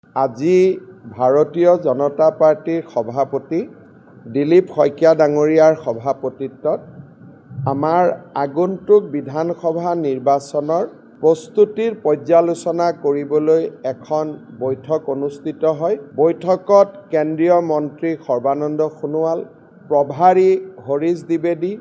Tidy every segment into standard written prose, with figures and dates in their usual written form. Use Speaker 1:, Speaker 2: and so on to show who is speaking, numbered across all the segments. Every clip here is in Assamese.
Speaker 1: আজি ভাৰতীয় জনতা পাৰ্টিৰ সভাপতি দিলীপ শইকীয়া ডাঙৰীয়াৰ সভাপতিত্বত আমাৰ আগন্তুক বিধানসভা নিৰ্বাচনৰ প্ৰস্তুতিৰ পৰ্যালোচনা কৰিবলৈ এখন বৈঠক অনুষ্ঠিত হয়। বৈঠকত কেন্দ্ৰীয় মন্ত্ৰী সৰ্বানন্দ সোণোৱাল, প্ৰভাৰী হৰীশ দ্বিবেদী,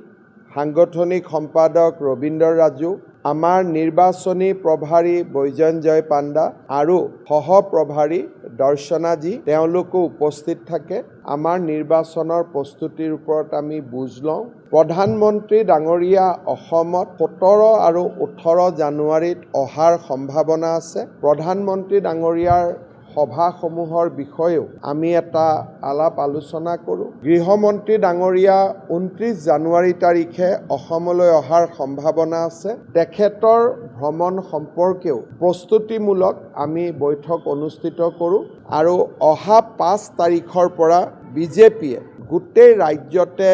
Speaker 1: সাংগঠনিক সম্পাদক ৰবীন্দ্ৰ ৰাজু, আমাৰ নিৰ্বাচনী প্ৰভাৰী বৈজয়ন্তজয় পাণ্ডা আৰু সহপ্ৰভাৰী দৰ্শনাজী তেওঁলোকো উপস্থিত থাকে। আমাৰ নিৰ্বাচনৰ প্ৰস্তুতিৰ ওপৰত আমি বুজ লওঁ। প্ৰধানমন্ত্ৰী ডাঙৰীয়া অসমত 17 আৰু 18 জানুৱাৰীত অহাৰ সম্ভাৱনা আছে। প্ৰধানমন্ত্ৰী ডাঙৰীয়াৰ সভাসমূহৰ বিষয়েও আমি এটা আলাপ আলোচনা কৰোঁ। গৃহমন্ত্ৰী ডাঙৰীয়া 29 জানুৱাৰী তাৰিখে অসমলৈ অহাৰ সম্ভাৱনা আছে। তেখেতৰ ভ্ৰমণ সম্পৰ্কেও প্ৰস্তুতিমূলক আমি বৈঠক অনুষ্ঠিত কৰোঁ আৰু অহা 5 তাৰিখৰ পৰা বিজেপিয়ে গোটেই ৰাজ্যতে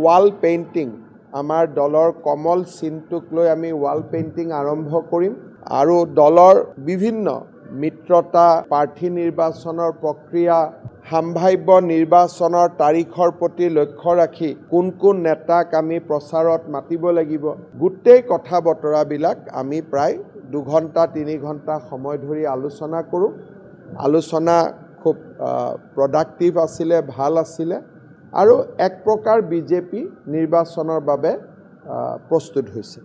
Speaker 1: ৱাল পেইণ্টিং, আমাৰ দলৰ কমল চিনটোক লৈ আমি ৱাল পেইণ্টিং আৰম্ভ কৰিম আৰু দলৰ বিভিন্ন মিত্ৰতা, প্ৰাৰ্থী নিৰ্বাচনৰ প্ৰক্ৰিয়া, সাম্ভাব্য নিৰ্বাচনৰ তাৰিখৰ প্ৰতি লক্ষ্য ৰাখি কোন কোন নেতাক আমি প্ৰচাৰত মাতিব লাগিব, গোটেই কথা বতৰাবিলাক আমি প্ৰায় 2 ঘণ্টা 3 ঘণ্টা সময় ধৰি আলোচনা কৰোঁ। আলোচনা খুব প্ৰডাক্টিভ আছিলে, ভাল আছিলে আৰু এক প্ৰকাৰ বিজেপি নিৰ্বাচনৰ বাবে প্ৰস্তুত হৈছে।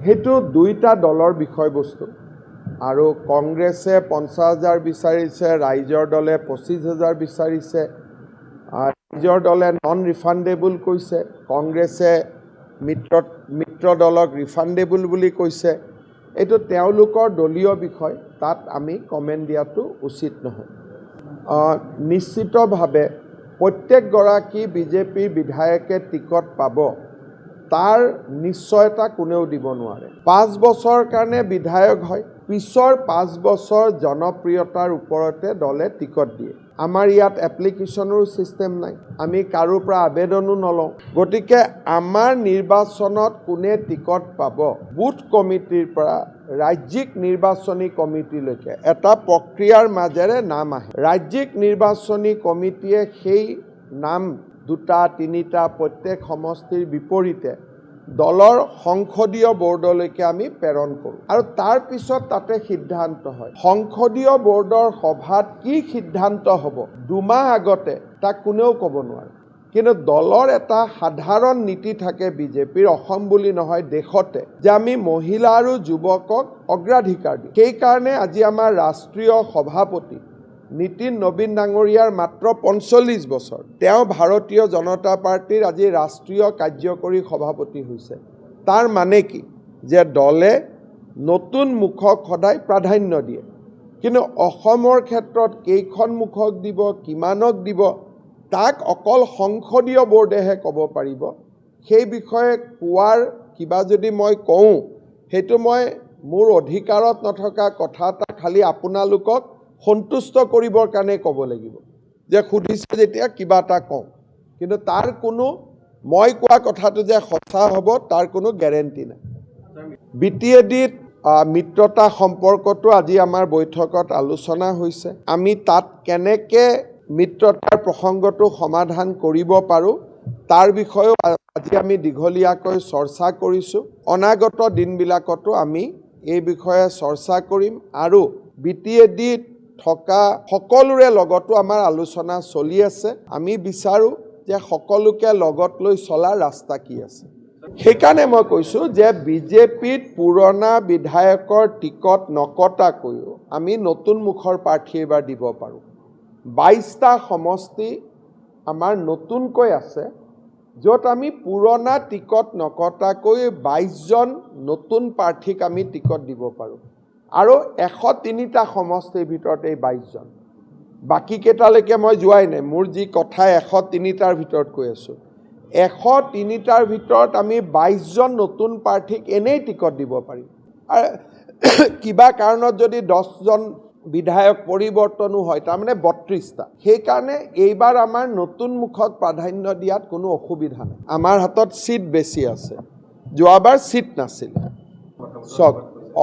Speaker 1: সেইটো দুইটা দলৰ বিষয়বস্তু আৰু কংগ্ৰেছে 50,000 বিচাৰিছে, ৰাইজৰ দলে 25,000 বিচাৰিছে। ৰাইজৰ দলে নন ৰিফাণ্ডেবল কৈছে, কংগ্ৰেছে মিত্ৰ দলক ৰিফাণ্ডেবল বুলি কৈছে। এইটো তেওঁলোকৰ দলীয় বিষয়, তাত আমি কমেণ্ট দিয়াটো উচিত নহয়। নিশ্চিতভাৱে প্ৰত্যেকগৰাকী বিজেপিৰ বিধায়কে টিকট পাব, তাৰ নিশ্চয়তা কোনেও দিব নোৱাৰে। 5 বছৰৰ কাৰণে বিধায়ক হয়, পিছৰ 5 বছৰ জনপ্ৰিয়তাৰ ওপৰতে দলে টিকট দিয়ে। আমাৰ ইয়াত এপ্লিকেশ্যনৰ ছিষ্টেম নাই, আমি কাৰোৰ পৰা আবেদনো নলওঁ। গতিকে আমাৰ নিৰ্বাচনত কোনে টিকট পাব, বুথ কমিটিৰ পৰা ৰাজ্যিক নিৰ্বাচনী কমিটিলৈকে এটা প্ৰক্ৰিয়াৰ মাজেৰে নাম আহে। ৰাজ্যিক নিৰ্বাচনী কমিটিয়ে সেই নাম 2-3টা প্ৰত্যেক সমষ্টিৰ বিপৰীতে দলৰ সংসদীয় বৰ্ডলৈকে আমি প্ৰেৰণ কৰোঁ আৰু তাৰ পিছত তাতে সিদ্ধান্ত হয়। সংসদীয় বৰ্ডৰ সভাত কি সিদ্ধান্ত হ'ব 2 মাহ আগতে তাক কোনেও ক'ব নোৱাৰে। কিন্তু দলৰ এটা সাধাৰণ নীতি থাকে বিজেপিৰ, অসম বুলি নহয় দেশতে, যে আমি মহিলা আৰু যুৱকক অগ্ৰাধিকাৰ দিওঁ। সেইকাৰণে আজি আমাৰ ৰাষ্ট্ৰীয় সভাপতি নীতিন নবীন ডাঙৰীয়াৰ মাত্ৰ 45 বছৰ। তেওঁ ভাৰতীয় জনতা পাৰ্টিৰ আজি ৰাষ্ট্ৰীয় কাৰ্যকৰী সভাপতি হৈছে। তাৰ মানে কি, যে দলে নতুন মুখক সদায় প্ৰাধান্য দিয়ে, কিন্তু অসমৰ ক্ষেত্ৰত কেইখন মুখক দিব, কিমানক দিব, তাক অকল সংসদীয় বৰ্ডেহে ক'ব পাৰিব। সেই বিষয়ে কোৱাৰ কিবা যদি মই কওঁ, সেইটো মই মোৰ অধিকাৰত নথকা কথা এটা খালি আপোনালোকক সন্তুষ্ট কৰিবৰ কাৰণে ক'ব লাগিব, যে সুধিছে যেতিয়া কিবা এটা কওঁ। কিন্তু তাৰ কোনো মই কোৱা কথাটো যে সঁচা হ'ব তাৰ কোনো গেৰেণ্টি নাই। BTADত মিত্ৰতা সম্পৰ্কটো আজি আমাৰ বৈঠকত আলোচনা হৈছে। আমি তাত কেনেকৈ মিত্ৰতাৰ প্ৰসংগটো সমাধান কৰিব পাৰোঁ তাৰ বিষয়েও আজি আমি দীঘলীয়াকৈ চৰ্চা কৰিছোঁ। অনাগত দিনবিলাকতো আমি এই বিষয়ে চৰ্চা কৰিম আৰু BTADত থকা সকলোৰে লগতো আমাৰ আলোচনা চলি আছে। আমি বিচাৰোঁ যে সকলোকে লগত লৈ চলাৰ ৰাস্তা কি আছে। সেইকাৰণে মই কৈছোঁ যে বিজেপিত পুৰণা বিধায়কৰ টিকট নকটাকৈও আমি নতুন মুখৰ প্ৰাৰ্থী এইবাৰ দিব পাৰোঁ। 22টা সমষ্টি আমাৰ নতুনকৈ আছে, য'ত আমি পুৰণা টিকট নকটাকৈ 22জন নতুন প্ৰাৰ্থীক আমি টিকট দিব পাৰোঁ আৰু 103টা সমষ্টিৰ ভিতৰত এই 22জন। বাকীকেইটালৈকে মই যোৱাই নাই, মোৰ যি কথা 103টাৰ ভিতৰত কৈ আছোঁ। 103টাৰ ভিতৰত আমি 22জন নতুন প্ৰাৰ্থীক এনেই টিকট দিব পাৰিম। আৰু কিবা কাৰণত যদি 10জন বিধায়ক পৰিৱৰ্তনো হয়, তাৰমানে 32টা। সেইকাৰণে এইবাৰ আমাৰ নতুন মুখক প্ৰাধান্য দিয়াত কোনো অসুবিধা নাই। আমাৰ হাতত চিট বেছি আছে, যোৱাবাৰ চিট নাছিল। চাওক,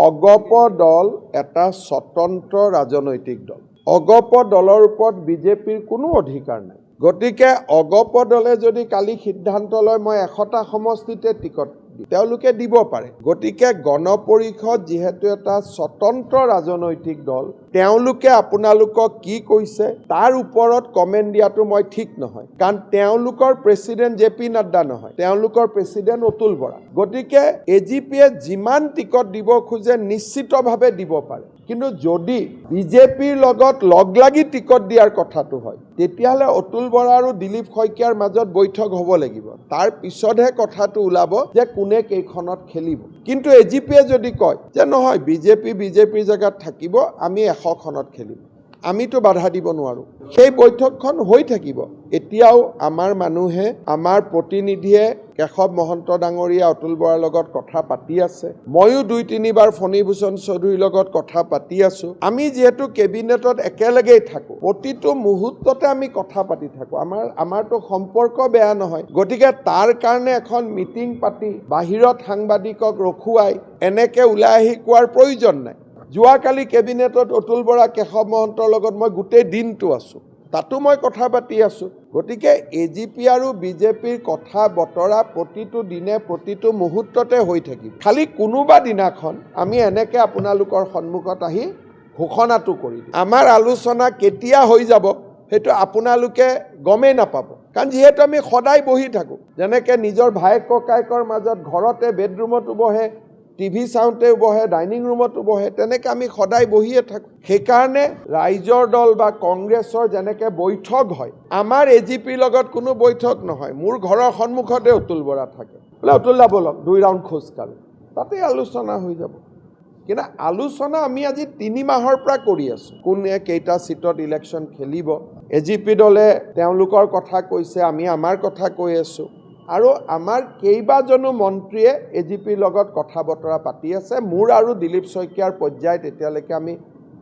Speaker 1: অগপ দল এটা স্বতন্ত্ৰ ৰাজনৈতিক দল। অগপ দলৰ ওপৰত বিজেপিৰ কোনো অধিকাৰ নাই। গতিকে অগপ দলে যদি কালি সিদ্ধান্ত লয় মই 100টা সমষ্টিতে টিকট দিম, তেওঁলোকে দিব পাৰে। গতিকে গণ পৰিষদ যিহেতু এটা স্বতন্ত্ৰ ৰাজনৈতিক দল, তেওঁলোকে আপোনালোকক কি কৈছে তাৰ ওপৰত কমেণ্ট দিয়াটো মই ঠিক নহয়। কাৰণ তেওঁলোকৰ প্ৰেচিডেণ্ট JP নাড্ডা নহয়, তেওঁলোকৰ প্ৰেচিডেণ্ট অতুল বৰা। গতিকে AGPয়ে যিমান টিকট দিব খোজে নিশ্চিতভাৱে দিব পাৰে। কিন্তু যদি বিজেপিৰ লগত লগ লাগি টিকট দিয়াৰ কথাটো হয়, তেতিয়াহ'লে অতুল বৰা আৰু দিলীপ শইকীয়াৰ মাজত বৈঠক হ'ব লাগিব। তাৰ পিছতহে কথাটো ওলাব যে কোনে কেইখনত খেলিব। কিন্তু AGPয়ে যদি কয় যে নহয় বিজেপিৰ জেগাত থাকিব, আমি 100খনত খেলিম, আমিতো বাধা দিব নোৱাৰোঁ, সেই বৈঠকখন হৈ থাকিব। এতিয়াও আমাৰ মানুহে, আমাৰ প্ৰতিনিধিয়ে কেশৱ মহন্ত ডাঙৰীয়া অতুল বৰাৰ লগত কথা পাতি আছে। ময়ো 2-3বাৰ ফণীভূষণ চৌধুৰীৰ লগত কথা পাতি আছোঁ। আমি যিহেতু কেবিনেটত একেলগেই থাকোঁ, প্ৰতিটো মুহূৰ্ততে আমি কথা পাতি থাকোঁ। আমাৰতো সম্পৰ্ক বেয়া নহয়। গতিকে তাৰ কাৰণে এখন মিটিং পাতি বাহিৰত সাংবাদিকক ৰখুৱাই এনেকৈ ওলাই আহি কোৱাৰ প্ৰয়োজন নাই। যোৱাকালি কেবিনেটত অতুল বৰা কেশৱ মহন্তৰ লগত মই গোটেই দিনটো আছোঁ, তাতো মই কথা পাতি আছোঁ। গতিকে AGP আৰু বিজেপিৰ কথা বতৰা প্ৰতিটো দিনে প্ৰতিটো মুহূৰ্ততে হৈ থাকিব। খালি কোনোবা দিনাখন আমি এনেকৈ আপোনালোকৰ সন্মুখত আহি ঘোষণাটো কৰি দিম। আমাৰ আলোচনা কেতিয়া হৈ যাব সেইটো আপোনালোকে গমেই নাপাব। কাৰণ যিহেতু আমি সদায় বহি থাকোঁ, যেনেকৈ নিজৰ ভায়েক ককায়েকৰ মাজত ঘৰতে বেডৰুমতো বহে, TV চাওঁতেও বহে, ডাইনিং ৰুমতো বহে, তেনেকৈ আমি সদায় বহিয়ে থাকোঁ। সেইকাৰণে ৰাইজৰ দল বা কংগ্ৰেছৰ যেনেকৈ বৈঠক হয়, আমাৰ AGPৰ লগত কোনো বৈঠক নহয়। মোৰ ঘৰৰ সন্মুখতে অতুল বৰা থাকে, বোলে অতুল দা বলক 2 ৰাউণ্ড খোজকাঢ়ো, তাতেই আলোচনা হৈ যাব। কিন্তু আলোচনা আমি আজি 3 মাহৰ পৰা কৰি আছোঁ, কোনে কেইটা চিটত ইলেকশ্যন খেলিব। AGP দলে তেওঁলোকৰ কথা কৈছে, আমি আমাৰ কথা কৈ আছোঁ। আৰু আমাৰ কেইবাজনো মন্ত্ৰীয়ে AGPৰ লগত কথা বতৰা পাতি আছে। মোৰ আৰু দিলীপ শইকীয়াৰ পৰ্যায়ত এতিয়ালৈকে আমি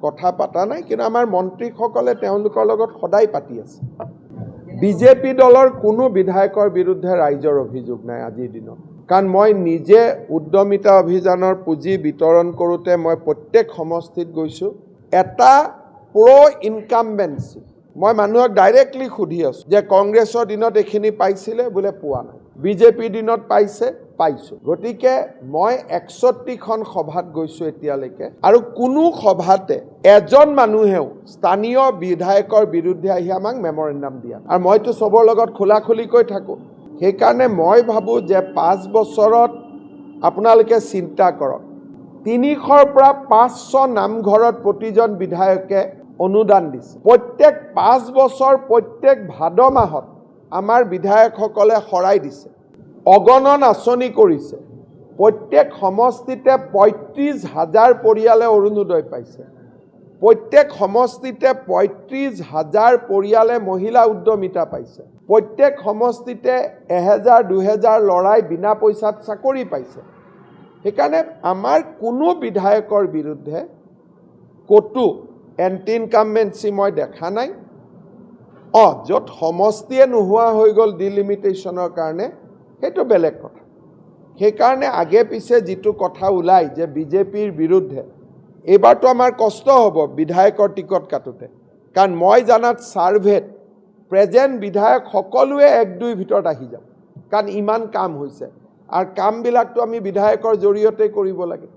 Speaker 1: কথা পতা নাই, কিন্তু আমাৰ মন্ত্ৰীসকলে তেওঁলোকৰ লগত সদায় পাতি আছে। বিজেপি দলৰ কোনো বিধায়কৰ বিৰুদ্ধে ৰাইজৰ অভিযোগ নাই আজিৰ দিনত। কাৰণ মই নিজে উদ্যমিতা অভিযানৰ পুঁজি বিতৰণ কৰোঁতে মই প্ৰত্যেক সমষ্টিত গৈছোঁ। এটা ইনকামবেঞ্চি মই মানুহক ডাইৰেক্টলি সুধি আছোঁ যে কংগ্ৰেছৰ দিনত এইখিনি পাইছিলে, বোলে পোৱা নাই। বিজেপিৰ দিনত পাইছোঁ। গতিকে মই 61খন সভাত গৈছোঁ এতিয়ালৈকে, আৰু কোনো সভাতে এজন মানুহেও স্থানীয় বিধায়কৰ বিৰুদ্ধে আহি আমাক মেমৰেণ্ডাম দিয়া। আৰু মইতো চবৰ লগত খোলাখুলিকৈ থাকোঁ। সেইকাৰণে মই ভাবোঁ যে 5 বছৰত আপোনালোকে চিন্তা কৰক, 300ৰ পৰা 500 নামঘৰত প্ৰতিজন বিধায়কে অনুদান দিছে। প্ৰত্যেক 5 বছৰ প্ৰত্যেক ভাদ মাহত আমাৰ বিধায়কসকলে শৰাই দিছে, অগণন আঁচনি কৰিছে। প্ৰত্যেক সমষ্টিতে 35,000 পৰিয়ালে অৰুণোদয় পাইছে। প্ৰত্যেক সমষ্টিতে 35,000 পৰিয়ালে মহিলা উদ্যমিতা পাইছে। প্ৰত্যেক সমষ্টিতে 1000-2000 ল'ৰাই বিনা পইচাত চাকৰি পাইছে। সেইকাৰণে আমাৰ কোনো বিধায়কৰ বিৰুদ্ধে ক'তো এণ্টি ইনকামবেঞ্চি মই দেখা নাই। য'ত সমষ্টিয়ে নোহোৱা হৈ গ'ল ডিলিমিটেশ্যনৰ কাৰণে, সেইটো বেলেগ কথা। সেইকাৰণে আগে পিছে যিটো কথা ওলায় যে বিজেপিৰ বিৰুদ্ধে, এইবাৰতো আমাৰ কষ্ট হ'ব বিধায়কৰ টিকট কাটোতে। কাৰণ মই জানাত ছাৰ্ভেত প্ৰেজেণ্ট বিধায়ক সকলোৱে 1-2ৰ ভিতৰত আহি যাব, কাৰণ ইমান কাম হৈছে। আৰু কামবিলাকতো আমি বিধায়কৰ জৰিয়তে কৰিব লাগে।